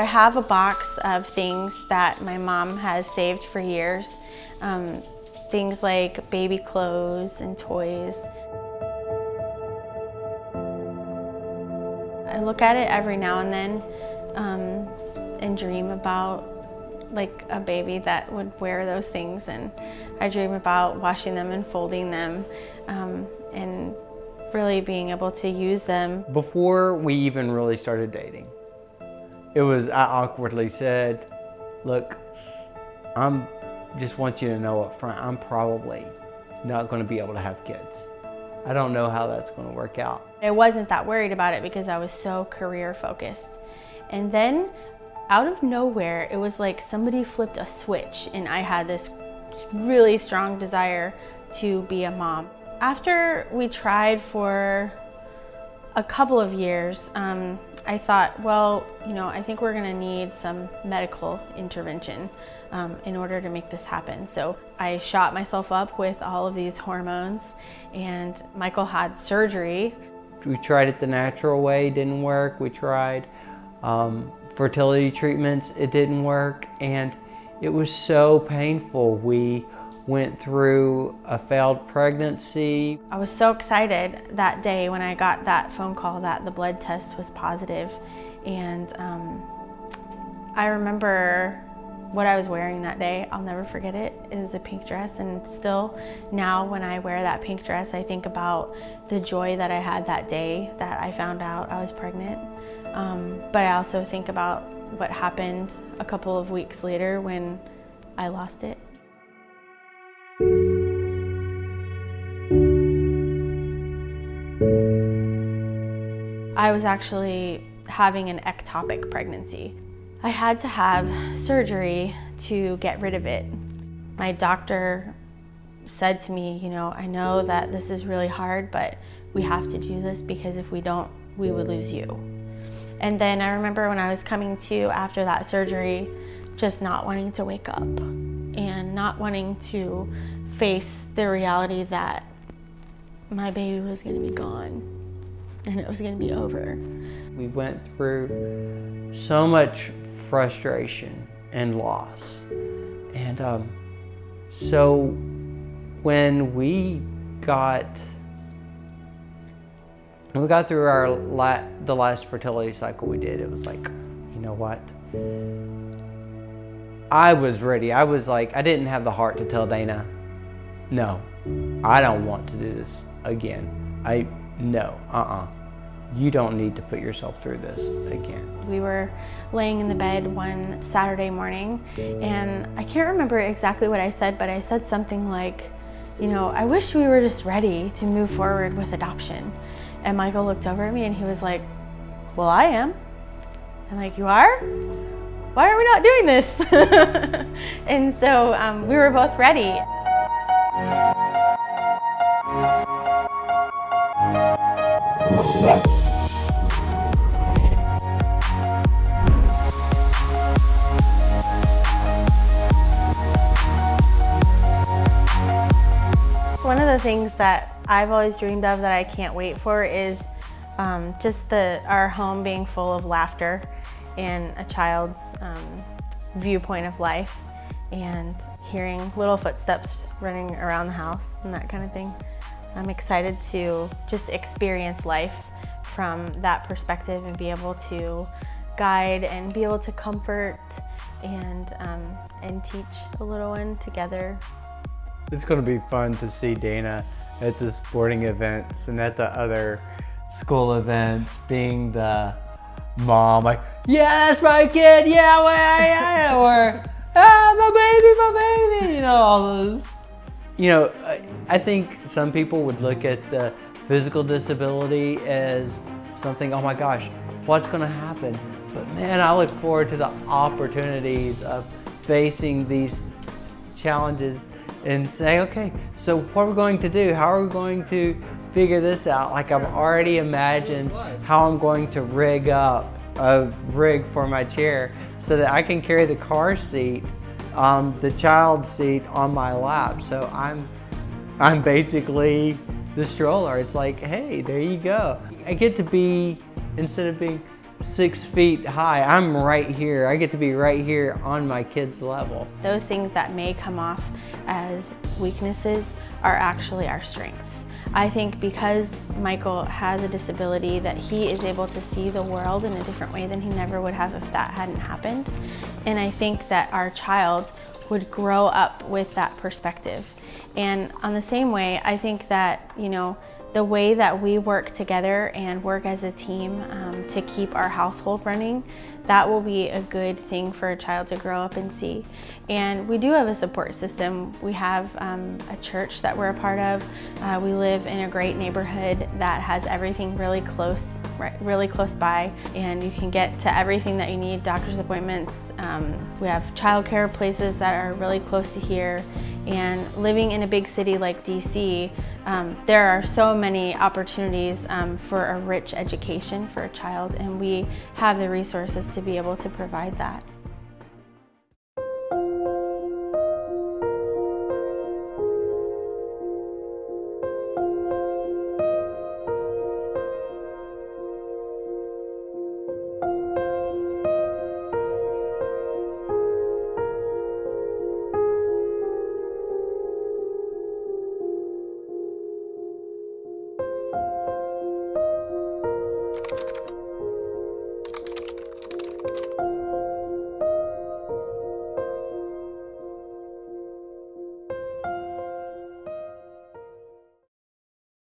I have a box of things that my mom has saved for years. Things like baby clothes and toys. I look at it every now and then and dream about like a baby that would wear those things, and I dream about washing them and folding them and really being able to use them. Before we even really started dating, I awkwardly said, look, just want you to know up front, I'm probably not going to be able to have kids. I don't know how that's going to work out. I wasn't that worried about it because I was so career focused. And then out of nowhere, it was like somebody flipped a switch and I had this really strong desire to be a mom. After we tried for a couple of years, I thought, well, I think we're gonna need some medical intervention in order to make this happen. So I shot myself up with all of these hormones, and Michael had surgery. We tried it the natural way, didn't work. We tried fertility treatments, it didn't work, and it was so painful. We went through a failed pregnancy. I was so excited that day when I got that phone call that the blood test was positive. And I remember what I was wearing that day. I'll never forget it. It was a pink dress, and still now when I wear that pink dress, I think about the joy that I had that day that I found out I was pregnant. But I also think about what happened a couple of weeks later when I lost it. I was actually having an ectopic pregnancy. I had to have surgery to get rid of it. My doctor said to me, I know that this is really hard, but we have to do this because if we don't, we would lose you. And then I remember when I was coming to after that surgery, just not wanting to wake up and not wanting to face the reality that my baby was gonna be gone and it was gonna be over. We went through so much frustration and loss. And so when we got through the last fertility cycle we did, it was like, you know what? I was ready. I was like, I didn't have the heart to tell Dana, no, I don't want to do this again. You don't need to put yourself through this again. We were laying in the bed one Saturday morning, and I can't remember exactly what I said, but I said something like, I wish we were just ready to move forward with adoption. And Michael looked over at me and he was like, well, I am. I'm like, you are? Why are we not doing this? And so we were both ready. One of the things that I've always dreamed of that I can't wait for is just our home being full of laughter and a child's viewpoint of life, and hearing little footsteps running around the house and that kind of thing. I'm excited to just experience life from that perspective and be able to guide and be able to comfort and teach a little one together. It's going to be fun to see Dana at the sporting events and at the other school events, being the mom, like, yeah, that's my kid, yeah, or my baby, all those. I think some people would look at the physical disability as something, oh my gosh, what's going to happen? But man, I look forward to the opportunities of facing these challenges and say, okay, so what are we going to do? How are we going to figure this out? Like, I've already imagined how I'm going to rig up a rig for my chair so that I can carry the car seat, the child seat on my lap. So I'm basically the stroller. It's like, hey, there you go. I get to be, instead of being 6 feet high. I'm right here. I get to be right here on my kid's level. Those things that may come off as weaknesses are actually our strengths. I think because Michael has a disability that he is able to see the world in a different way than he never would have if that hadn't happened. And I think that our child would grow up with that perspective. And on the same way, I think that, the way that we work together and work as a team to keep our household running, that will be a good thing for a child to grow up and see. And we do have a support system. We have a church that we're a part of. We live in a great neighborhood that has everything really close by, and you can get to everything that you need, doctor's appointments. We have childcare places that are really close to here. And living in a big city like DC, there are so many opportunities for a rich education for a child, and we have the resources to be able to provide that.